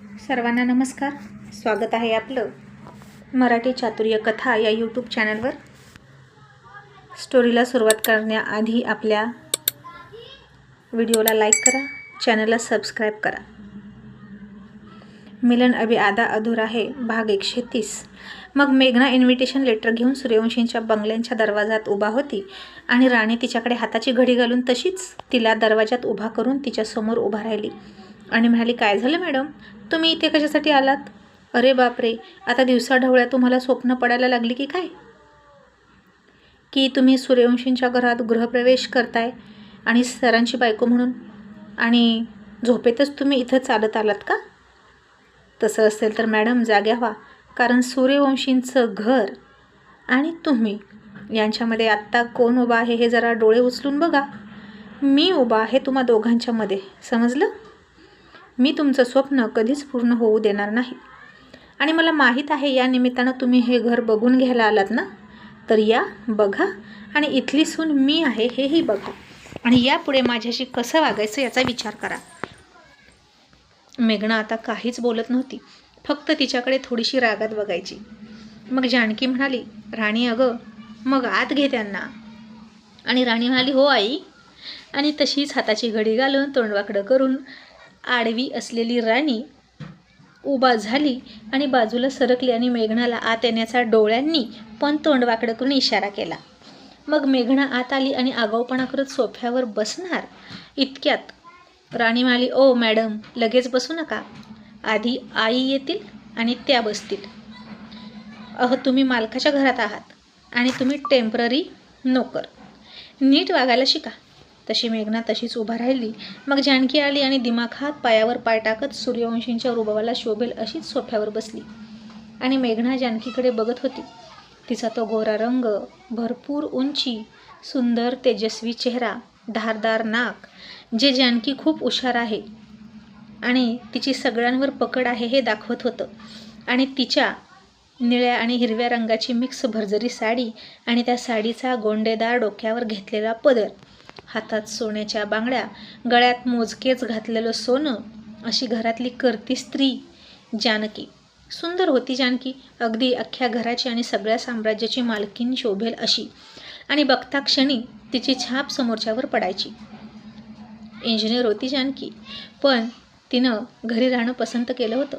सर्वांना नमस्कार. स्वागत आहे आपलं मराठी चातुर्य कथा या यूट्यूब चॅनलवर. स्टोरीला सुरुवात करण्याआधी आपल्या व्हिडिओला लाईक करा, चॅनलला सबस्क्राईब करा. मिलन अभी आधा अधूरा है भाग 130. मग मेघना इन्व्हिटेशन लेटर घेऊन सूर्यवंशींच्या बंगल्यांच्या दरवाजात उभा होती आणि राणी तिच्याकडे हाताची घडी घालून तशीच तिला दरवाजात उभा करून तिच्यासमोर उभा राहिली आणि म्हणाली, काय झालं मॅडम, तुम्ही इथे कशासाठी आलात? अरे बापरे, आता दिवसाढवळ्या तुम्हाला स्वप्न पडायला लागली की काय? की तुम्ही सूर्यवंशींच्या घरात गृहप्रवेश करताय आणि सरांची बायको म्हणून, आणि झोपेतच तुम्ही इथं चालत आलात का? तसं असेल तर मॅडम जाग्या व्हा, कारण सूर्यवंशींचं घर आणि तुम्ही यांच्यामध्ये आत्ता कोण उभा आहे हे जरा डोळे उचलून बघा. मी उभा आहे तुम्हा दोघांच्या मध्ये, समजलं? मी तुमचं स्वप्न कधीच पूर्ण होऊ देणार नाही आणि मला माहीत आहे या निमित्तानं तुम्ही हे घर बघून घ्यायला आलात ना, तर या बघा आणि इथली सून मी आहे हेही बघा आणि यापुढे माझ्याशी कसं वागायचं याचा विचार करा. मेघना आता काहीच बोलत नव्हती, फक्त तिच्याकडे थोडीशी रागात बघायची. मग जानकी म्हणाली, राणी अगं मग आत घे त्यांना. आणि राणी म्हणाली, हो आई. आणि तशीच हाताची घडी घालून तोंडवाकडं करून आडवी असलेली राणी उभा झाली आणि बाजूला सरकली आणि मेघनाला आत येण्याचा डोळ्यांनी पण तोंडवाकडं करून इशारा केला. मग मेघना आत आली आणि आगाऊपणा करत सोफ्यावर बसणार इतक्यात राणी म्हणाली, ओ मॅडम लगेच बसू नका, आधी आई येतील आणि त्या बसतील. तुम्ही मालकाच्या घरात आहात आणि तुम्ही टेम्पररी नोकर, नीट वागायला शिका. तशी मेघना तशीच उभा राहिली. मग जानकी आली आणि दिमाखात पायावर पाय टाकत सूर्यवंशींच्या रुबाबाला शोभेल अशीच सोफ्यावर बसली आणि मेघना जानकीकडे बघत होती. तिचा तो गोरा रंग, भरपूर उंची, सुंदर तेजस्वी चेहरा, धारदार नाक, जे जानकी खूप हुशार आहे आणि तिची सगळ्यांवर पकड आहे हे दाखवत होतं. आणि तिच्या निळ्या आणि हिरव्या रंगाची मिक्स भरजरी साडी आणि त्या साडीचा गोंडेदार डोक्यावर घेतलेला पदर, हातात सोन्याच्या बांगड्या, गळ्यात मोजकेच घातलेलं सोनं, अशी घरातली करती स्त्री जानकी. सुंदर होती जानकी, अगदी अख्ख्या घराची आणि सगळ्या साम्राज्याची मालकीण शोभेल अशी. आणि बघता क्षणी तिची छाप समोरच्यावर पडायची. इंजिनियर होती जानकी, पण तिनं घरी राहणं पसंत केलं होतं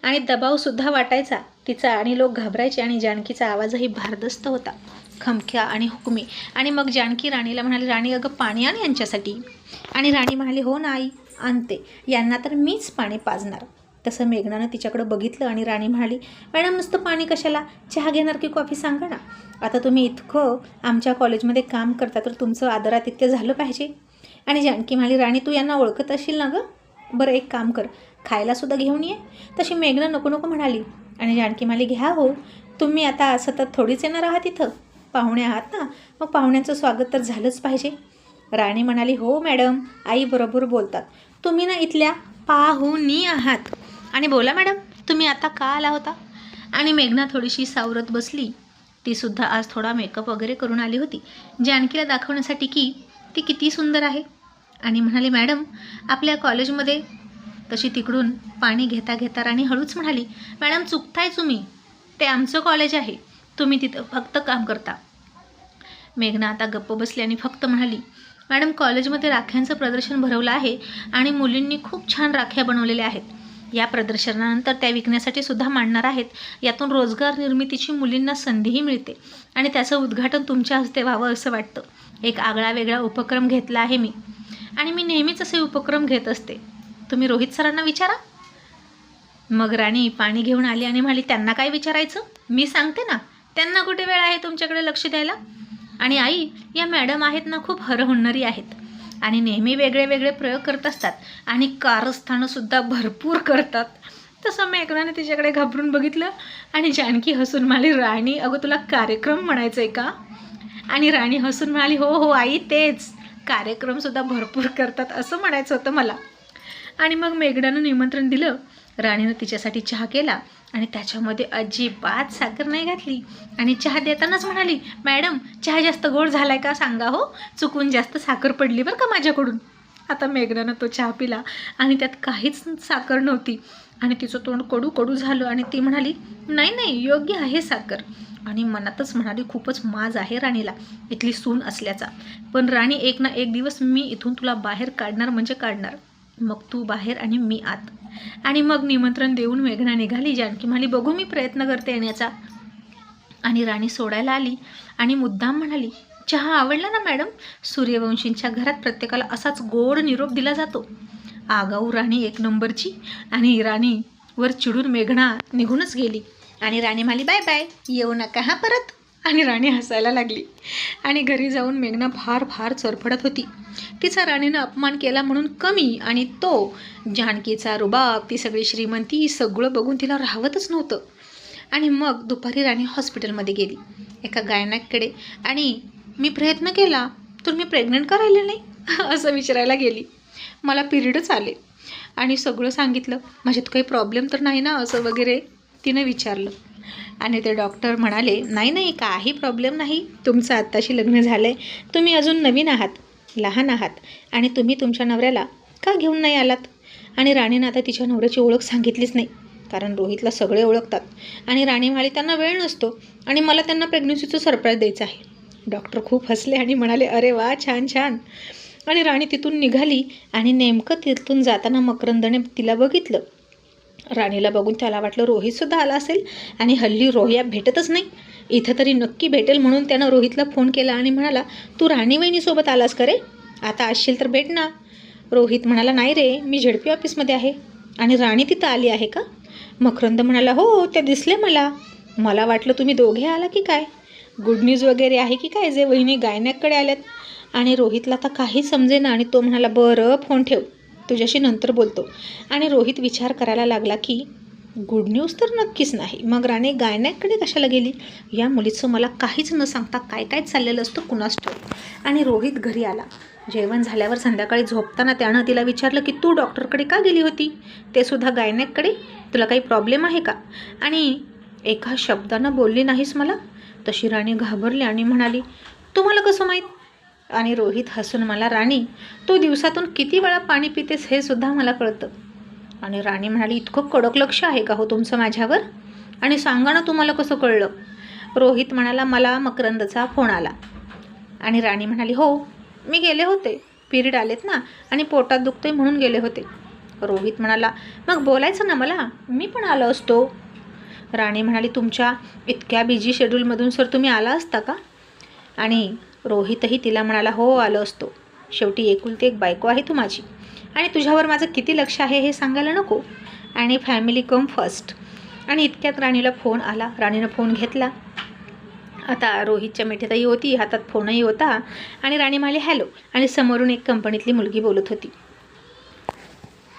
आणि दबावसुद्धा वाटायचा तिचा आणि लोक घाबरायचे आणि जानकीचा आवाजही भारदस्त होता, खमक्या आणि हुकमी. आणि मग जानकी राणीला म्हणाली, राणी अगं पाणी आण यांच्यासाठी. आणि राणी म्हणाली, हो ना आई, आणते, यांना तर मीच पाणी पाजणार. तसं मेघनानं तिच्याकडं बघितलं आणि राणी म्हणाली, मॅडम नुसतं पाणी कशाला, चहा घेणार की कॉफी सांगा ना. आता तुम्ही इतकं आमच्या कॉलेजमध्ये काम करता तर तुमचं आदरातिथ्य झालं पाहिजे. आणि जानकी म्हणाली, राणी तू यांना ओळखत असशील ना गं, बरं एक काम कर, खायलासुद्धा घेऊन ये. तशी मेघना नको नको म्हणाली आणि जानकी म्हणाली, घ्या हो, तुम्ही आता सतत थोडीच येणार आहात इथं, पाहुणे आहात ना, मग पाहुण्यांचं स्वागत तर झालंच पाहिजे. राणी म्हणाली, हो मॅडम, आई बरोबर बोलतात, तुम्ही ना इथल्या पाहुणी आहात. आणि बोला मॅडम, तुम्ही आता का आला होता? आणि मेघना थोडीशी सावरत बसली. तीसुद्धा आज थोडा मेकअप वगैरे करून आली होती जानकीला दाखवण्यासाठी की ती किती सुंदर आहे. आणि म्हणाली, मॅडम आपल्या कॉलेजमध्ये. तशी तिकडून पाणी घेता घेता राणी हळूच म्हणाली, मॅडम चुकताय तुम्ही, ते आमचं कॉलेज आहे, तुम्ही तिथं फक्त काम करता. मेघना आता गप्प बसली आणि फक्त म्हणाली, मॅडम कॉलेजमध्ये राख्यांचं प्रदर्शन भरवलं आहे आणि मुलींनी खूप छान राख्या बनवलेल्या आहेत. या प्रदर्शनानंतर त्या विकण्यासाठी सुद्धा मांडणार आहेत. यातून रोजगार निर्मितीची मुलींना संधीही मिळते आणि त्याचं उद्घाटन तुमच्या हस्ते व्हावं असं वाटतं. एक आगळा वेगळा उपक्रम घेतला आहे मी आणि मी नेहमीच असे उपक्रम घेत असते. तुम्ही रोहित सरांना विचारा. मग राणी पाणी घेऊन आली आणि म्हणाली, त्यांना काय विचारायचं, मी सांगते ना, त्यांना कुठे वेळ आहे तुमच्याकडे लक्ष द्यायला. आणि आई, या मॅडम आहेत ना, खूप हरहुन्नरी आहेत आणि नेहमी वेगळे वेगळे प्रयोग करत असतात आणि कारस्थानंसुद्धा भरपूर करतात. तसं मेघनाने तिच्याकडे घाबरून बघितलं आणि जानकी हसून म्हणाली, राणी अगं तुला कार्यक्रम म्हणायचं आहे का? आणि राणी हसून म्हणाली, हो हो आई, तेच, कार्यक्रमसुद्धा भरपूर करतात असं म्हणायचं होतं मला. आणि मग मेघनानं निमंत्रण दिलं. राणीनं तिच्यासाठी चहा केला आणि त्याच्यामध्ये अजिबात साखर नाही घातली आणि चहा देतानाच म्हणाली, मॅडम चहा जास्त गोड झालाय का सांगा हो, चुकून जास्त साखर पडली बरं का माझ्याकडून. आता मेघनानं तो चहा पिला आणि त्यात काहीच साखर नव्हती आणि तिचं तोंड कडू कडू झालं आणि ती म्हणाली, नाही नाही, योग्य आहे साखर. आणि मनातच म्हणाली, खूपच माज आहे राणीला इथली सून असल्याचा. पण राणी, एक ना एक दिवस मी इथून तुला बाहेर काढणार म्हणजे काढणार. मग तू बाहेर आणि मी आत. आणि मग निमंत्रण देऊन मेघना निघाली. जानकी म्हणाली, बघू मी प्रयत्न करते येण्याचा. आणि राणी सोडायला आली आणि मुद्दाम म्हणाली, चहा आवडला ना मॅडम? सूर्यवंशींच्या घरात प्रत्येकाला असाच गोड निरोप दिला जातो. आगाऊ राणी एक नंबरची. आणि राणीवर चिडून मेघना निघूनच गेली. आणि राणी म्हणाली, बाय बाय, येऊ नका हा परत. आणि राणी हसायला लागली. आणि घरी जाऊन मेघना फार फार चरफडत होती. तिचा राणीनं अपमान केला म्हणून कमी, आणि तो जानकीचा रुबाब, ती सगळी श्रीमंती, सगळं बघून तिला राहवतच नव्हतं. आणि मग दुपारी राणी हॉस्पिटलमध्ये गेली एका गायनॅककडे. आणि मी प्रयत्न केला तर मी प्रेग्नंट का राहिले नाही असं विचारायला गेली. मला पिरियडच आले आणि सगळं सांगितलं. माझ्यात काही प्रॉब्लेम तर नाही ना असं वगैरे तिनं विचारलं. आणि ते डॉक्टर म्हणाले, नाही नाही, काही प्रॉब्लेम नाही, तुमचं आत्ताशी लग्न झालं आहे, तुम्ही अजून नवीन आहात, लहान आहात, आणि तुम्ही तुमच्या नवऱ्याला का घेऊन नाही आलात. आणि राणीनं आता तिच्या नवऱ्याची ओळख सांगितलीच नाही, कारण रोहितला सगळे ओळखतात. आणि राणी म्हणाली, त्यांना वेळ नसतो आणि मला त्यांना प्रेग्नन्सीचं सरप्राईज द्यायचं आहे. डॉक्टर खूप हसले आणि म्हणाले, अरे वा, छान छान. आणि राणी तिथून निघाली आणि नेमकं तिथून जाताना मकरंदने तिला बघितलं. राणीला बघून त्याला वाटलं रोहितसुद्धा आला असेल, आणि हल्ली रोहिया भेटतच नाही, इथं तरी नक्की भेटेल, म्हणून त्यानं रोहितला फोन केला आणि म्हणाला, तू राणी वहिनीसोबत आलास का रे? आता असशील तर भेट ना. रोहित म्हणाला, नाही रे, मी झेडपी ऑफिसमध्ये आहे. आणि राणी तिथं आली आहे का? मकरंद म्हणाला, हो, ते दिसले मला. मला वाटलं तुम्ही दोघे आला की काय, गुड न्यूज वगैरे आहे की काय, जे वहिनी गायनॅककडे आल्यात. आणि रोहितला आता काही समजेना आणि तो म्हणाला, बरं, फोन ठेव, तुझ्याशी नंतर बोलतो. आणि रोहित विचार करायला लागला की गुड न्यूज तर नक्कीच नाही. मग राणी गायनॅककडे कशाला गेली? या मुलीचं मला काहीच न सांगता काय काय चाललेलं असतं कुणास ठाऊक. आणि रोहित घरी आला. जेवण झाल्यावर संध्याकाळी झोपताना त्यानं तिला विचारलं की तू डॉक्टरकडे का गेली होती, ते सुद्धा गायनॅककडे, तुला काही प्रॉब्लेम आहे का? आणि एका शब्दानं बोलली नाहीस मला. तशी राणी घाबरली आणि म्हणाली, तुम्हाला कसं माहीत? आणि रोहित हसून मला, राणी, तू दिवसातून किती वेळा पाणी पितेस हे सुद्धा मला कळतं. आणि राणी म्हणाली, इतकं कडक लक्ष आहे का हो तुमचं माझ्यावर? आणि सांगा ना, तुम्हाला कसं कळलं? रोहित म्हणाला, मला मकरंदचा फोन आला. आणि राणी म्हणाली, हो, मी गेले होते, पिरियड आलेत ना आणि पोटात दुखतोय म्हणून गेले होते. रोहित म्हणाला, मग बोलायचं ना मला, मी पण आलो असतो. राणी म्हणाली, तुमच्या इतक्या बिझी शेड्यूलमधून सर तुम्ही आला असता का? आणि रोहितही तिला म्हणाला, हो, आलो असतो, शेवटी एकुलती एक बायको आहे तू माझी, आणि तुझ्यावर माझं किती लक्ष आहे हे सांगायला नको, आणि फॅमिली कम फर्स्ट. आणि इतक्यात राणीला फोन आला. राणीनं फोन घेतला. आता रोहितच्या मिठीतही होती, हातात फोनही होता. आणि राणी म्हणाली, हॅलो. आणि समोरून एक कंपनीतली मुलगी बोलत होती.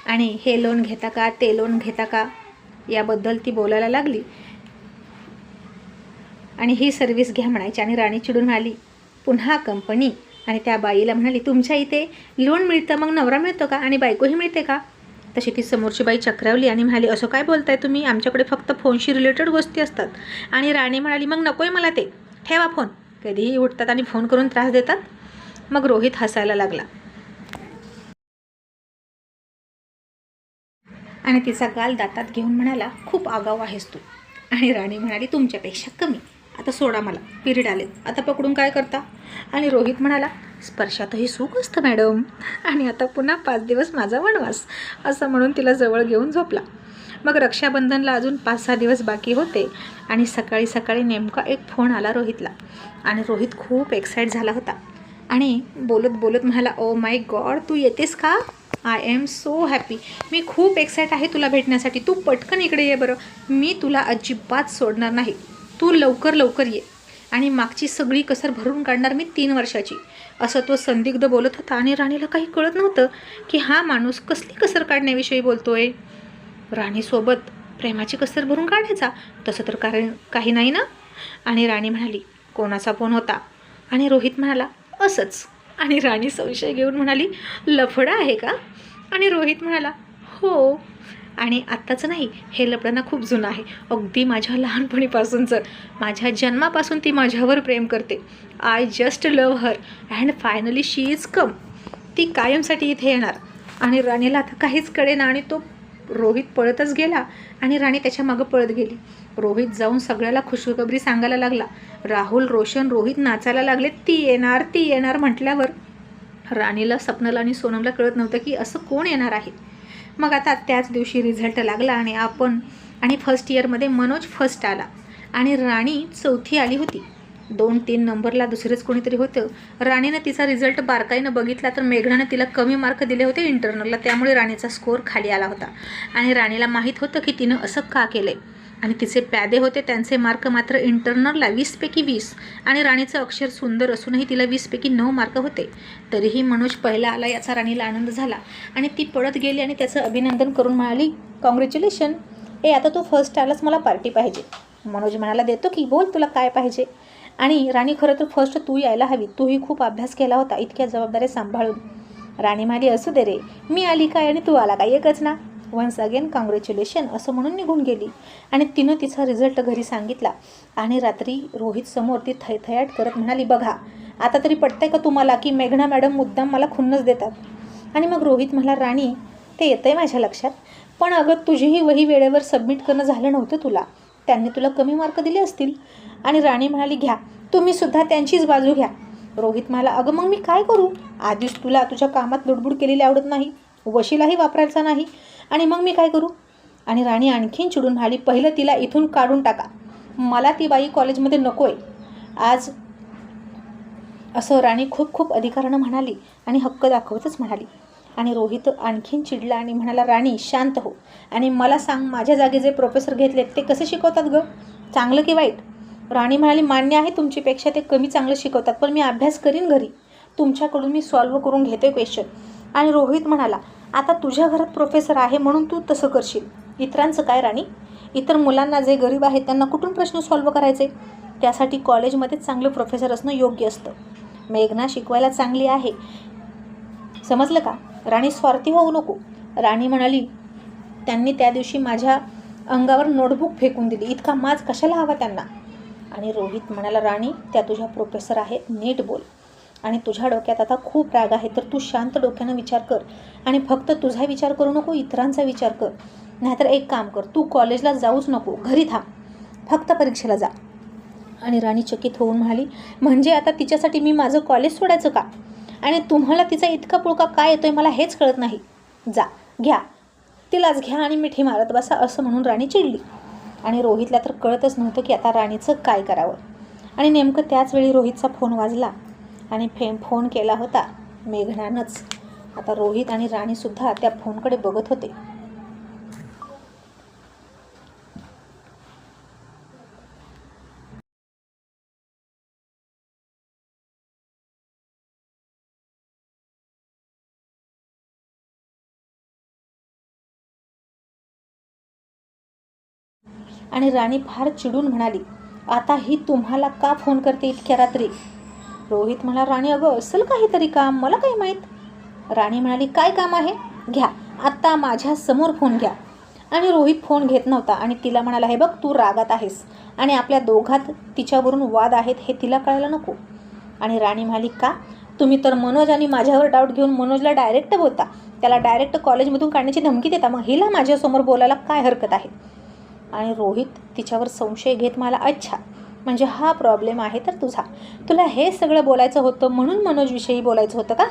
आणि हे लोन घेता का, ते लोन घेता का, याबद्दल ती बोलायला लागली. आणि ही सर्विस घ्या म्हणायची. आणि राणी चिडून म्हणाली, पुन्हा कंपनी. आणि त्या बाईला म्हणाली, तुमच्या इथे लोन मिळतं, मग नवरा मिळतो का आणि बायकोही मिळते का? तशी ती समोरची बाई चक्रावली आणि म्हणाली, असं काय बोलताय तुम्ही, आमच्याकडे फक्त फोनशी रिलेटेड गोष्टी असतात. आणि राणी म्हणाली, मग नको आहे मला ते, ठेवा फोन. कधीही उठतात आणि फोन करून त्रास देतात. मग रोहित हसायला लागला आणि तिचा गाल दातात घेऊन म्हणाला, खूप आगाऊ आहेस तू. आणि राणी म्हणाली, तुमच्यापेक्षा कमी. आता सोडा मला, पिरियड आले, आता पकडून काय करता? आणि रोहित म्हणाला, स्पर्शातही सुख असतं मॅडम. आणि आता पुन्हा 5 दिवस माझा वनवास, असं म्हणून तिला जवळ घेऊन झोपला. मग रक्षाबंधनला अजून 5-6 दिवस बाकी होते. आणि सकाळी सकाळी नेमका एक फोन आला रोहितला. आणि रोहित खूप एक्साइट झाला होता आणि बोलत बोलत म्हणाला, ओ माय गॉड, तू येतेस का? आय एम सो हॅपी, मी खूप एक्साइट आहे तुला भेटण्यासाठी, तू पटकन इकडे ये बरं, मी तुला अजिबात सोडणार नाही, तू लवकर लवकर ये, आणि मागची सगळी कसर भरून काढणार मी 3 वर्षाची. असं तो संदिग्ध बोलत होता. आणि राणीला काही कळत नव्हतं की हा माणूस कसली कसर काढण्याविषयी बोलतोय. राणीसोबत प्रेमाची कसर भरून काढायचा, तसं तर काही नाही ना. आणि राणी म्हणाली, कोणाचा फोन होता? आणि रोहित म्हणाला, असंच. आणि राणी संशय घेऊन म्हणाली, लफडा आहे का? आणि रोहित म्हणाला, हो. आणि आत्ताचं नाही, हे लफडं खूप जुनं आहे, अगदी माझ्या लहानपणीपासूनचं, माझ्या जन्मापासून ती माझ्यावर प्रेम करते. I just love her and finally she is come. ती कायमसाठी इथे येणार. आणि राणीला आता काहीच कळेना आणि तो रोहित पळतच गेला आणि राणी त्याच्या मागं पळत गेली. रोहित जाऊन सगळ्याला खुशखबरी सांगायला लागला. राहुल, रोशन, रोहित नाचायला लागले. ती येणार म्हटल्यावर राणीला, सपनाला आणि सोनमला कळत नव्हतं की असं कोण येणार आहे. मग आता त्याच दिवशी रिझल्ट लागला आणि फर्स्ट इयरमध्ये मनोज फर्स्ट आला आणि राणी चौथी आली होती. 2-3 नंबरला दुसरेच कोणीतरी होतं. राणीनं तिचा रिझल्ट बारकाईनं बघितला तर मेघनानं तिला कमी मार्क दिले होते इंटरनलला, त्यामुळे राणीचा स्कोअर खाली आला होता. आणि राणीला माहीत होतं की तिनं असं का केलं आहे. आणि तिचे प्यादे होते त्यांचे मार्क मात्र इंटरनलला 20पैकी 20 आणि राणीचं अक्षर सुंदर असूनही तिला 20पैकी 9 मार्क होते. तरीही मनोज पहिला आला याचा राणीला आनंद झाला आणि ती पळत गेली आणि त्याचं अभिनंदन करून म्हणाली, कॉंग्रॅच्युलेशन, आता तू फर्स्ट आलास, मला पार्टी पाहिजे. मनोज म्हणाला, देतो की, बोल तुला काय पाहिजे. आणि राणी, खरं तर फर्स्ट तू यायला हवी, तूही खूप अभ्यास केला होता इतक्या जबाबदाऱ्या सांभाळून. राणी म्हणाली, असू दे रे, मी आली काय आणि तू आला काय, एकच ना. वन्स अगेन कॉंग्रॅच्युलेशन असं म्हणून निघून गेली. आणि तिनं तिचा रिझल्ट घरी सांगितला. आणि रात्री रोहित समोर ती थैथयाट करत म्हणाली, बघा आता तरी पटतंय का तुम्हाला की मेघना मॅडम मुद्दाम मला खुन्नस देतात. आणि मग रोहित म्हणाला, राणी ते येतंय माझ्या लक्षात, पण अगं तुझीही वही वेळेवर सबमिट करणं झालं नव्हतं तुला, त्यांनी तुला कमी मार्क दिले असतील. आणि राणी म्हणाली, घ्या तुम्ही सुद्धा त्यांचीच बाजू घ्या. रोहित म्हणाला, अगं मग मी काय करू, आधीच तुला तुझ्या कामात लुडबुड केलेली आवडत नाही, वशीलाही वापरायचा नाही, आणि मग मी काय करू. आणि राणी आणखीन चिडून म्हणाली, पहिलं तिला इथून काढून टाका, मला ती बाई कॉलेजमध्ये नको आहे आज, असं राणी खूप अधिकारानं म्हणाली आणि हक्क दाखवतच म्हणाली. आणि रोहित आणखीन चिडला आणि म्हणाला, राणी शांत हो आणि मला सांग, माझ्या जागी जे प्रोफेसर घेतलेत ते कसे शिकवतात गं, चांगलं की वाईट. राणी म्हणाली, मान्य आहे तुमच्यापेक्षा ते कमी चांगलं शिकवतात, पण मी अभ्यास करीन घरी, तुमच्याकडून मी सॉल्व्ह करून घेते क्वेश्चन. आणि रोहित म्हणाला, आता तुझ्या घरात प्रोफेसर आहे म्हणून तू तसं करशील, इतरांचं काय राणी, इतर मुलांना जे गरीब आहेत त्यांना कुठून प्रश्न सॉल्व्ह करायचे, त्यासाठी कॉलेजमध्येच चांगलं प्रोफेसर असणं योग्य असतं. मेघना शिकवायला चांगली आहे, समजलं का. राणी स्वार्थी होऊ नको. राणी म्हणाली, त्यांनी त्या दिवशी माझ्या अंगावर नोटबुक फेकून दिली, इतका माज कशाला हवा त्यांना. आणि रोहित म्हणाला, राणी त्या तुझ्या प्रोफेसर आहेत, नीट बोल, आणि तुझ्या डोक्यात आता खूप राग आहे तर तू शांत डोक्यानं विचार कर आणि फक्त तुझा विचार करू नको, इतरांचा विचार कर. नाहीतर एक काम कर, तू कॉलेजला जाऊच नको, घरी थांब, फक्त परीक्षेला जा. आणि राणी चकित होऊन म्हणाली, म्हणजे आता तिच्यासाठी मी माझं कॉलेज सोडायचं का, आणि तुम्हाला तिचा इतका पुळका काय येतोय मला हेच कळत नाही. जा घ्या तिलाच घ्या आणि मिठी मारत बसा, असं म्हणून राणी चिडली. आणि रोहितला तर कळतच नव्हतं की आता राणीचं काय करावं. आणि नेमकं त्याच वेळी रोहितचा फोन वाजला आणि फोन केला होता मेघनानंच. आता रोहित आणि राणीसुद्धा त्या फोनकडे बघत होते. आणि राणी फार चिडून म्हणाली, आता ही तुम्हाला का फोन करते इतक्या रात्री. रोहित म्हणाला, राणी अगं असेल काहीतरी काम, मला काय माहीत. राणी म्हणाली, काय काम आहे, घ्या आत्ता माझ्या समोर फोन घ्या. आणि रोहित फोन घेत नव्हता आणि तिला म्हणाला, हे बघ तू रागात आहेस आणि आपल्या दोघात तिच्यावरून वाद आहेत हे तिला कळायला नको. आणि राणी म्हणाली, का, तुम्ही तर मनोज आणि माझ्यावर डाऊट घेऊन मनोजला डायरेक्ट बोलता, त्याला डायरेक्ट कॉलेजमधून काढण्याची धमकी देता, मग हिला माझ्यासमोर बोलायला काय हरकत आहे. आणि रोहित तिच्यावर संशय घेत मला, अच्छा म्हणजे हा प्रॉब्लेम आहे तर तुला हे सगळं बोलायचं होतं म्हणून मनोजविषयी बोलायचं होतं का,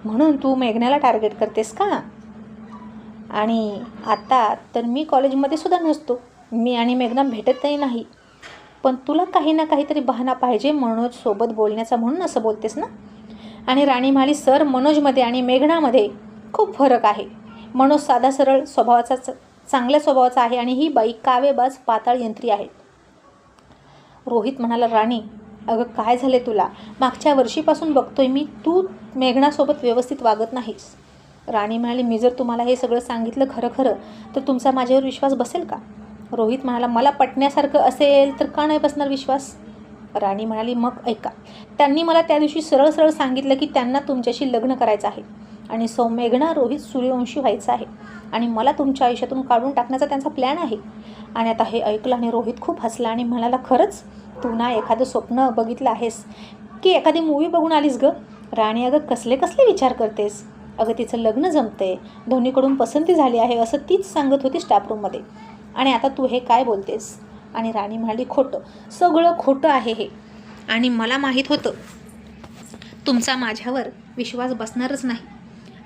म्हणून तू मेघनाला टार्गेट करतेस का. आणि आता तर मी कॉलेजमध्ये सुद्धा नसतो, मी आणि मेघना भेटतही नाही, पण तुला काही ना काहीतरी बहाणा पाहिजे मनोजसोबत बोलण्याचा म्हणून असं बोलतेस ना. आणि राणी म्हणाली, सर मनोजमध्ये आणि मेघनामध्ये खूप फरक आहे. मनोज साधा सरळ स्वभावाचा, चांगल्या स्वभावाचा आहे आणि ही बाई कावेबाज पाताळ यंत्री आहे. रोहित म्हणाला, राणी अगं काय झाले तुला, मागच्या वर्षीपासून बघतोय मी तू मेघनासोबत व्यवस्थित वागत नाहीस. राणी म्हणाली, मी जर तुम्हाला हे सगळं सांगितलं खरं तर तुमचा माझ्यावर विश्वास बसेल का. रोहित म्हणाला, मला पटण्यासारखं असेल तर का नाही बसणार विश्वास. राणी म्हणाली, मग ऐका, त्यांनी मला त्या दिवशी सरळ सांगितलं की त्यांना तुमच्याशी लग्न करायचं आहे आणि मेघना रोहित सूर्यवंशी व्हायचं आहे आणि मला तुमच्या आयुष्यातून काढून टाकण्याचा त्यांचा प्लॅन आहे. आणि आता हे ऐकलं आणि रोहित खूप हसला आणि म्हणाला, खरंच तू ना एखादं स्वप्न बघितलं आहेस की एखादी मूवी बघून आलीस गं. राणी अगं कसले कसले विचार करतेस? अगं तिचं लग्न जमते, दोन्हीकडून पसंती झाली आहे असं तीच सांगत होती स्टाफ रूममध्ये, आणि आता तू हे काय बोलतेस? आणि राणी म्हणाली, खोटं, सगळं खोटं आहे हे, आणि मला माहीत होतं तुमचा माझ्यावर विश्वास बसणारच नाही,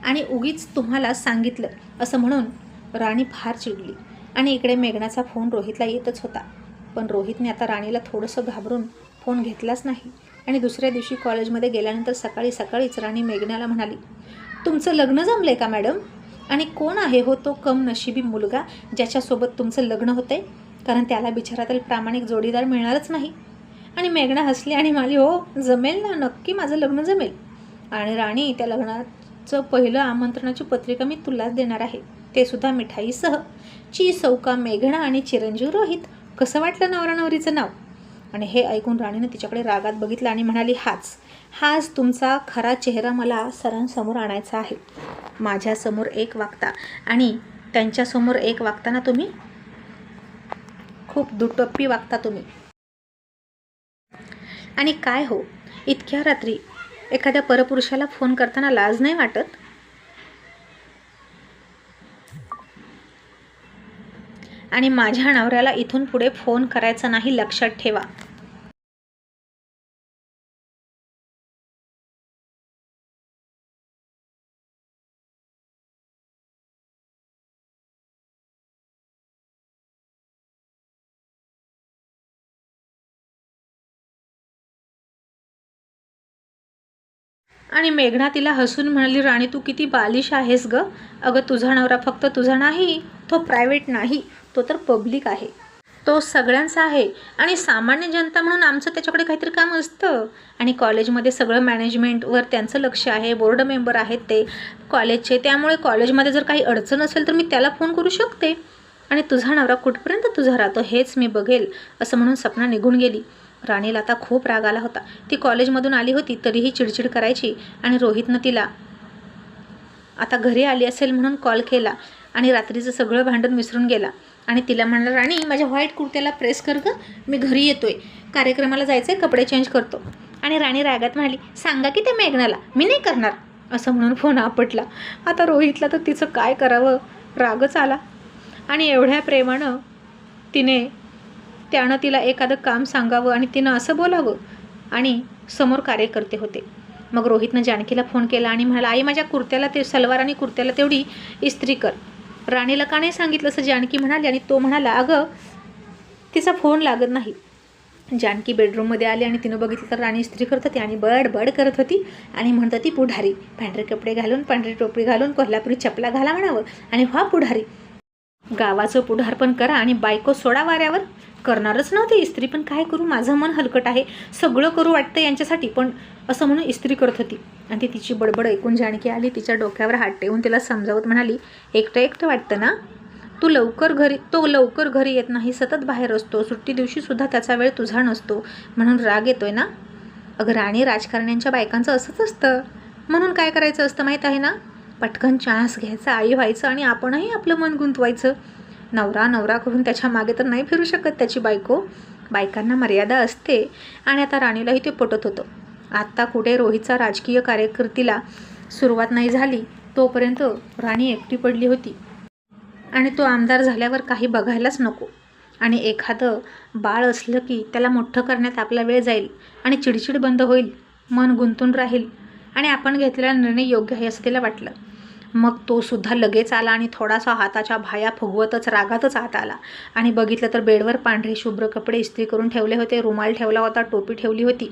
आणि उगीच तुम्हाला सांगितलं असं म्हणून राणी फार चिडली. आणि इकडे मेघनाचा फोन रोहितला येतच होता, पण रोहितने आता राणीला थोडंसं घाबरून फोन घेतलाच नाही. आणि दुसऱ्या दिवशी कॉलेजमध्ये गेल्यानंतर सकाळी सकाळीच राणी मेघनाला म्हणाली, तुमचं लग्न जमलं का मॅडम? आणि कोण आहे हो तो कम नशिबी मुलगा ज्याच्यासोबत तुमचं लग्न होतं आहे? कारण त्याला बिचारातील प्रामाणिक जोडीदार मिळणारच नाही. आणि मेघना हसली आणि म्हणाली, हो जमेल ना, नक्की माझं लग्न जमेल. आणि राणी, त्या लग्नाचं पहिलं आमंत्रणाची पत्रिका मी तुलाच देणार आहे, ते सुद्धा मिठाईसह. ची सौका मेघना आणि चिरंजीव रोहित. कसं वाटलं नवरा नवरीचं नाव? आणि हे ऐकून राणीनं तिच्याकडे रागात बघितलं आणि म्हणाली, हाच तुमचा खरा चेहरा मला सरांसमोर आणायचा आहे. माझ्यासमोर एक वागता आणि त्यांच्यासमोर एक वागताना तुम्ही खूप दुटप्पी वागता तुम्ही. आणि काय हो, इतक्या रात्री एखाद्या परपुरुषाला फोन करताना लाज नाही वाटत? आणि माझ्या नवऱ्याला इथून पुढे फोन करायचा नाही, लक्षात ठेवा. आणि मेघना तिला हसून म्हणाली, राणी तू किती बालिश आहेस ग. अगं तुझा नवरा फक्त तुझा नाही, तो प्रायव्हेट नाही, तो तर पब्लिक आहे, तो सगळ्यांचा आहे. आणि सामान्य जनता म्हणून आमचं त्याच्याकडे काहीतरी काम असतं. आणि कॉलेजमध्ये सगळं मॅनेजमेंटवर त्यांचं लक्ष आहे, बोर्ड मेंबर आहेत ते कॉलेजचे, त्यामुळे कॉलेजमध्ये जर काही अडचण असेल तर मी त्याला फोन करू शकते. आणि तुझा नवरा कुठपर्यंत तुझा राहतो हेच मी बघेल, असं म्हणून सपना निघून गेली. राणीला आता खूप राग आला होता. ती कॉलेजमधून आली होती तरीही चिडचिड करायची. आणि रोहितनं तिला आता घरी आली असेल म्हणून कॉल केला आणि रात्रीचं सगळं भांडण विसरून गेला. आणि तिला म्हणाला, राणी माझ्या व्हाईट कुर्त्याला प्रेस कर गं, मी घरी येतोय, कार्यक्रमाला जायचं आहे, कपडे चेंज करतो. आणि राणी रागात म्हणाली, सांगा की ते मेघनाला, मी नाही करणार, असं म्हणून फोन आपटला. आता रोहितला तर तिचं काय करावं, रागच आला. आणि एवढ्या प्रेमानं त्यानं तिला एखादं काम सांगावं आणि तिनं असं बोलावं, आणि समोर कार्यकर्ते होते. मग रोहितनं जानकीला फोन केला आणि म्हणाला, आई माझ्या कुर्त्याला ते सलवार आणि कुर्त्याला तेवढी इस्त्री कर. राणीला का नाही सांगितलं असं जानकी म्हणाली. आणि तो म्हणाला, अगं तिचा फोन लागत नाही. जानकी बेडरूममध्ये आली आणि तिनं बघितलं तर राणी इस्त्री करत होती आणि बड करत होती आणि म्हणत होती, पुढारी, पांढरे कपडे घालून, पांढरी टोपी घालून, कोल्हापुरी चपला घाला म्हणावं आणि व्हा पुढारी, गावाचं पुढार पण करा आणि बायको सोडा वाऱ्यावर. करणारच नव्हते इस्त्री, पण काय करू, माझं मन हलकट आहे, सगळं करू वाटतं यांच्यासाठी, पण असं म्हणून इस्त्री करत होती. आणि ती तिची बडबड ऐकून जानकी आली, तिच्या डोक्यावर हात ठेवून तिला समजावत म्हणाली, एकटं वाटतं ना, तो लवकर घरी येत नाही, सतत बाहेर असतो, सुट्टी दिवशीसुद्धा त्याचा वेळ तुझा नसतो, म्हणून राग येतोय ना. अगं राणी, राजकारण्यांच्या बायकांचं असंच असतं, म्हणून काय करायचं असतं माहीत आहे ना, पटकन चान्स घ्यायचा, आई व्हायचं आणि आपणही आपलं मन गुंतवायचं. नवरा करून त्याच्या मागे तर नाही फिरू शकत त्याची बायको, बायकांना मर्यादा असते. आणि आता राणीलाही ते पटत होतं. आत्ता कुठे रोहितचा राजकीय कार्यकर्तीला सुरुवात नाही झाली तोपर्यंत राणी एकटी पडली होती. आणि तो आमदार झाल्यावर काही बघायलाच नको. आणि एखादं बाळ असलं की त्याला मोठं करण्यात आपला वेळ जाईल आणि चिडचिड बंद होईल, मन गुंतून राहील आणि आपण घेतलेला निर्णय योग्य आहे असं तिला वाटलं. मग तो सुद्धा लगेच आला आणि थोडासा हाताच्या भाया फुगवतच रागातच आत आला. आणि बघितलं तर बेडवर पांढरे शुभ्र कपडे इस्त्री करून ठेवले होते, रुमाल ठेवला होता, टोपी ठेवली होती.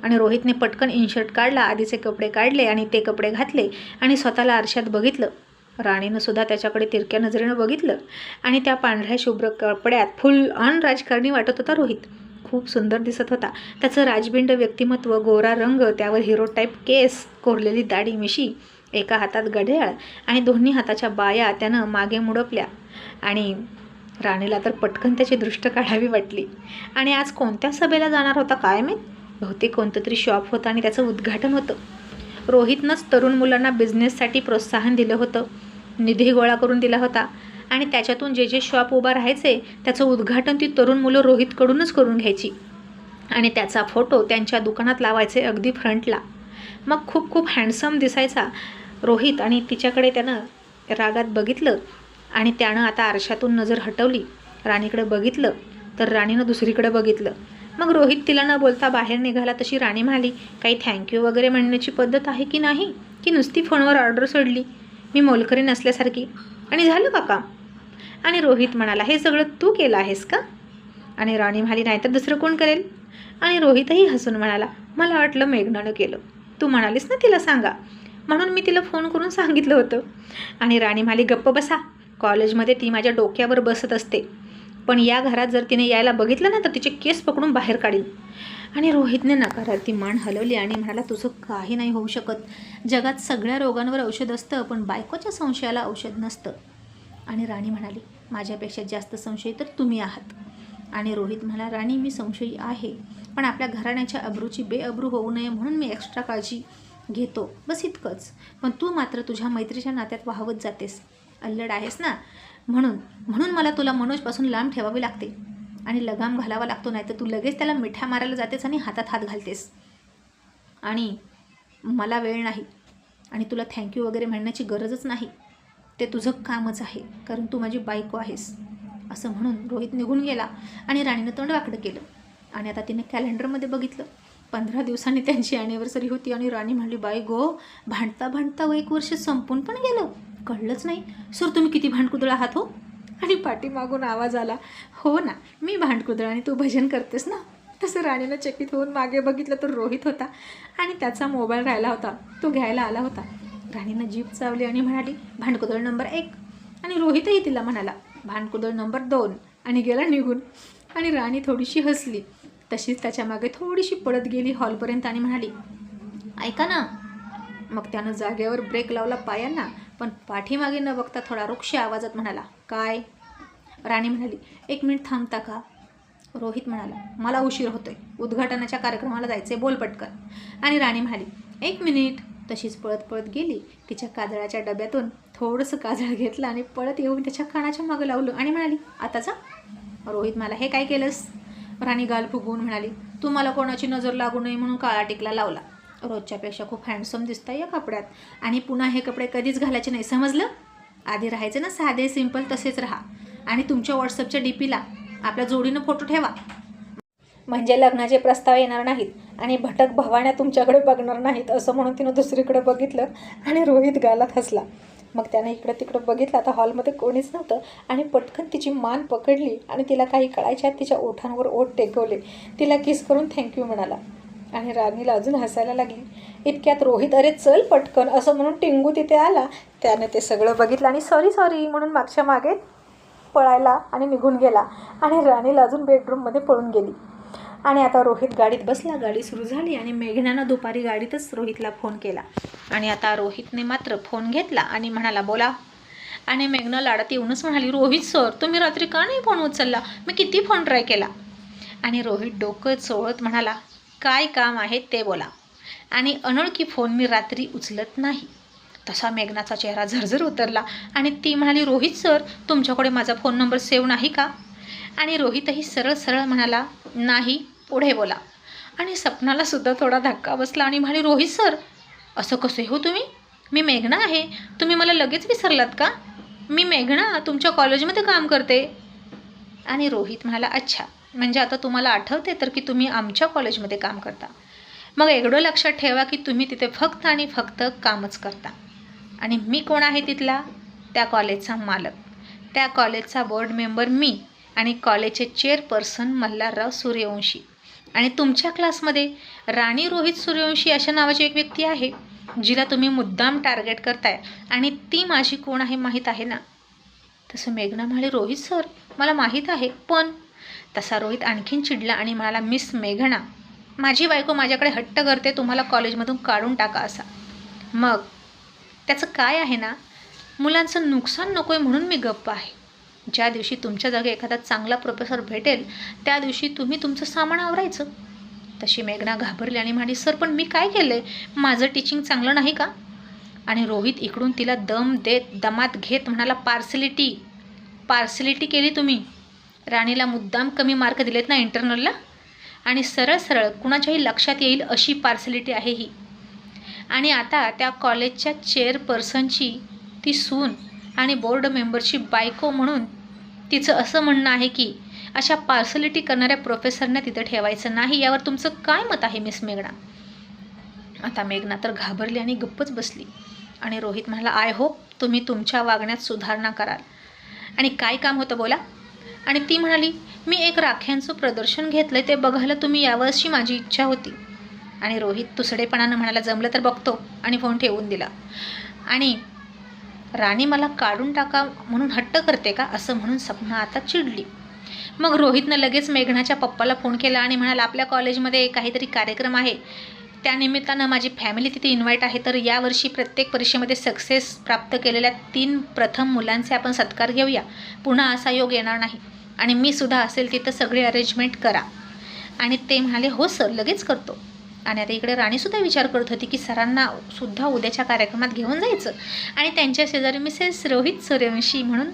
आणि रोहितने पटकन इनशर्ट काढला, आधीचे कपडे काढले आणि ते कपडे घातले आणि स्वतःला आरशात बघितलं. राणीनं सुद्धा त्याच्याकडे तिरक्या नजरेनं बघितलं. आणि त्या पांढऱ्या शुभ्र कपड्यात फुल ऑन राजकारणी वाटत होता रोहित. खूप सुंदर दिसत होता. त्याचं राजबिंड व्यक्तिमत्व, गोरा रंग, त्यावर हिरो टाईप केस, कोरलेली दाढी मिशी, एका हातात घड्याळ आणि दोन्ही हाताच्या बाया त्यानं मागे मुडपल्या. आणि राणीला तर पटकन त्याची दृष्ट काढावी वाटली. आणि आज कोणत्या सभेला जाणार होता काय माहीत, बहुतेक कोणतं तरी शॉप होतं आणि त्याचं उद्घाटन होतं. रोहितनंच तरुण मुलांना बिझनेससाठी प्रोत्साहन दिलं होतं, निधी गोळा करून दिला होता आणि त्याच्यातून जे शॉप उभा राहायचे त्याचं उद्घाटन ती तरुण मुलं रोहितकडूनच करून घ्यायची आणि त्याचा फोटो त्यांच्या दुकानात लावायचे अगदी फ्रंटला. मग खूप खूप हँडसम दिसायचा रोहित आणि तिच्याकडे त्यानं रागात बघितलं आणि त्यानं आता आरशातून नजर हटवली. राणीकडे बघितलं तर राणीनं दुसरीकडे बघितलं. मग रोहित तिला न बोलता बाहेर निघाला. तशी राणी म्हणाली, काही थँक्यू वगैरे म्हणण्याची पद्धत आहे की नाही, की नुसती फोनवर ऑर्डर सोडली मी मोलकरी नसल्यासारखी, आणि झालं का काम? आणि रोहित म्हणाला, हे सगळं तू केलं आहेस का? आणि राणी म्हणाली, नाही तर दुसरं कोण करेल? आणि रोहितही हसून म्हणाला, मला वाटलं मेघनानं केलं. तू म्हणालीस ना तिला सांगा, म्हणून मी तिला फोन करून सांगितलं होतं. आणि राणी म्हणाली, गप्प बसा, कॉलेजमध्ये ती माझ्या डोक्यावर बसत असते, पण या घरात जर तिने यायला बघितलं ना तर तिचे केस पकडून बाहेर काढीन. आणि रोहितने नकारार्थी मान हलवली आणि म्हणाला, तुझं काही नाही होऊ शकत. जगात सगळ्या रोगांवर औषध असतं, पण बायकोच्या संशयाला औषध नसतं. आणि राणी म्हणाली, माझ्यापेक्षा जास्त संशयी तर तुम्ही आहात. आणि रोहित म्हणाला, राणी मी संशयी आहे, पण आपल्या घराण्याच्या अब्रूची बेअब्रू होऊ नये म्हणून मी एक्स्ट्रा काळजी घेतो, बस इतकंच. पण तू मात्र तुझ्या मैत्रीच्या नात्यात वाहवत जातेस, अल्लड आहेस ना, म्हणून मला तुला मनोजपासून लांब ठेवावे लागते आणि लगाम घालावा लागतो, नाही तर तू लगेच त्याला मिठा मारायला जातेस आणि हातात हात घालतेस. आणि मला वेळ नाही आणि तुला थँक्यू वगैरे म्हणण्याची गरजच नाही, ते तुझं कामच आहे, कारण तू माझी बायको आहेस. असं म्हणून रोहित निघून गेला आणि राणीनं तोंड वाकडं केलं. आणि आता तिने कॅलेंडरमध्ये बघितलं, 15 दिवसांनी त्यांची ॲनिव्हर्सरी होती. आणि राणी म्हणली, बाई गो, भांडता भांडता 1 वर्ष संपून पण गेलं, कळलंच नाही. सर तुम्ही किती भांडकुदळ आहात हो. आणि पाठीमागून आवाज आला, हो ना, मी भांडकुदळ आणि तू भजन करतेस ना. तसं राणीनं चकित होऊन मागे बघितलं तर रोहित होता आणि त्याचा मोबाईल राहिला होता, तो घ्यायला आला होता. राणीनं जीभ चावली आणि म्हणाली, भांडकुदळ नंबर 1. आणि रोहितही तिला म्हणाला, भांडकुदळ नंबर 2, आणि गेला निघून. आणि राणी थोडीशी हसली, तशीच त्याच्या मागे थोडीशी पळत गेली हॉलपर्यंत आणि म्हणाली, ऐका ना. मग त्यानं जागेवर ब्रेक लावला पायांना, पण पाठीमागे न बघता थोडा रुक्ष आवाजात म्हणाला, काय? राणी म्हणाली, 1 मिनिट थांबता का? रोहित म्हणाला, मला उशीर होतोय, उद्घाटनाच्या कार्यक्रमाला जायचे, बोल पटकन. आणि राणी म्हणाली, 1 मिनिट. तशीच पळत पळत गेली, तिच्या काजळाच्या डब्यातून थोडंसं काजळ घेतलं आणि पळत येऊन त्याच्या कानाच्या मागं लावलं आणि म्हणाली, आता जा. रोहित म्हणाला, हे काय केलंस? राणी गाल फुगवून म्हणाली, तू मला कोणाची नजर लागू नये म्हणून काळा टिकला लावला. रोजच्यापेक्षा खूप हँडसम दिसताय या कपड्यात, आणि पुन्हा हे कपडे कधीच घालायचे नाही, समजलं? आधी राहायचे ना साधे सिंपल, तसेच राहा. आणि तुमच्या व्हॉट्सअपच्या डीपीला आपल्या जोडीनं फोटो ठेवा, म्हणजे लग्नाचे प्रस्ताव येणार नाहीत आणि भटक भवाण्या तुमच्याकडे बघणार नाहीत. असं म्हणून तिनं दुसरीकडे बघितलं आणि रोहित गालात हसला. मग त्यानं इकडं तिकडं बघितलं, आता हॉलमध्ये कोणीच नव्हतं. आणि पटकन तिची मान पकडली आणि तिला काही कळायच्या तिच्या ओठांवर ओठ टेकवले, तिला किस करून थँक्यू म्हणाला. आणि राणीला अजून हसायला लागली. इतक्यात रोहित, अरे चल पटकन असं म्हणून टिंगू तिथे आला. त्यानं ते सगळं बघितलं आणि सॉरी म्हणून मागच्या मागे पळायला आणि निघून गेला. आणि राणीला अजून बेडरूममध्ये पळून गेली. आणि आता रोहित गाडीत बसला, गाडी सुरू झाली आणि मेघनानं दुपारी गाडीतच रोहितला फोन केला. आणि आता रोहितने मात्र फोन घेतला आणि म्हणाला, बोला. आणि मेघना लाडात येऊनच म्हणाली, रोहित सर, तुम्ही रात्री का नाही फोन उचलला? मी किती फोन ट्राय केला. आणि रोहित डोकं चोळत म्हणाला, काय काम आहे ते बोला. आणि अनोळखी फोन मी रात्री उचलत नाही. तसा मेघनाचा चेहरा झरझर उतरला आणि ती म्हणाली, रोहित सर, तुमच्याकडे माझा फोन नंबर सेव्ह नाही का? आणि रोहितही सरळ सरळ म्हणाला, नाही, पुढे बोला. आणि सपनाला सुद्धा थोडा धक्का बसला आणि म्हणाली, रोहित सर, असं कसे हो तुम्ही? मी मेघना आहे, तुम्ही मला लगेच विसरलात का? मी मेघना तुमच्या कॉलेजमध्ये काम करते. आणि रोहित म्हणाला, अच्छा, म्हणजे आता तुम्हाला आठवते तर की तुम्ही आमच्या कॉलेजमध्ये काम करता. मग एवढं लक्षात ठेवा की तुम्ही तिथे फक्त आणि फक्त कामच करता. आणि मी कोण आहे तिथला? त्या कॉलेजचा मालक, त्या कॉलेजचा बोर्ड मेंबर मी, आणि कॉलेजचे चेअरपर्सन मल्हारराव सूर्यवंशी. आणि तुमच्या क्लासमध्ये राणी रोहित सूर्यवंशी अशा नावाची एक व्यक्ती आहे, जिला तुम्ही मुद्दाम टार्गेट करताय, आणि ती माझी कोण आहे माहीत आहे ना? तसं मेघना म्हणाली, रोहित सर, मला माहीत आहे, पण. तसा रोहित आणखीन चिडला आणि म्हणाला, मिस मेघना, माझी बायको माझ्याकडे हट्ट करते तुम्हाला कॉलेजमधून काढून टाका असा. मग त्याचं काय आहे ना, मुलांचं नुकसान नको आहे म्हणून मी गप्प आहे. ज्या दिवशी तुमच्या जागी एखादा चांगला प्रोफेसर भेटेल त्या दिवशी तुम्ही तुमचं सामान आवरायचं. तशी मेघना घाबरली आणि म्हणाली, सर, पण मी काय केलं आहे? माझं टीचिंग चांगलं नाही का? आणि रोहित इकडून तिला दमात घेत म्हणाला, पार्सलिटी केली तुम्ही. राणीला मुद्दाम कमी मार्क दिलेत ना इंटरनलला, आणि सरळ सरळ कुणाच्याही लक्षात येईल अशी पार्सलिटी आहे ही. आणि आता त्या कॉलेजच्या चेअरपर्सनची ती सून आणि बोर्ड मेंबरची बायको म्हणून तिचं असं म्हणणं आहे की अशा पार्सलिटी करणाऱ्या प्रोफेसरना तिथं ठेवायचं नाही. यावर तुमचं काय मत आहे मिस मेघना? आता मेघना तर घाबरली आणि गप्पच बसली. आणि रोहित म्हणाला, आय होप तुम्ही तुमच्या वागण्यात सुधारणा कराल. आणि काय काम होतं बोला? आणि ती म्हणाली, मी एक राख्यांचं प्रदर्शन घेतलं ते बघायला तुम्ही यावं अशी माझी इच्छा होती. आणि रोहित तुसडेपणानं म्हणाला, जमलं तर बघतो, आणि फोन ठेवून दिला. आणि राणी मला काढून टाका म्हणून हट्ट करते का असं म्हणून सपना आता चिडली. मग रोहितनं लगेच मेघनाच्या पप्पाला फोन केला आणि म्हणाला, आपल्या कॉलेजमध्ये काहीतरी कार्यक्रम आहे, त्यानिमित्तानं माझी फॅमिली तिथे इन्व्हाइट आहे, तर यावर्षी प्रत्येक परीक्षेमध्ये सक्सेस प्राप्त केलेल्या 3 प्रथम मुलांचे आपण सत्कार घेऊया. पुन्हा असा योग येणार नाही. आणि मी सुद्धा असेल तिथं सगळी अरेंजमेंट करा. आणि ते म्हणाले, हो सर, लगेच करतो. आणि आता इकडे राणीसुद्धा विचार करत होती की सरांना सुद्धा उद्याच्या कार्यक्रमात घेऊन जायचं आणि त्यांच्या शेजारी मिसेस रोहित सूर्यवंशी म्हणून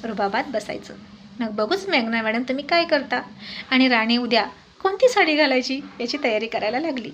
रुबाबात बसायचं. मग बघूच मेघना मॅडम तुम्ही काय करता. आणि राणी उद्या कोणती साडी घालायची याची तयारी करायला लागली.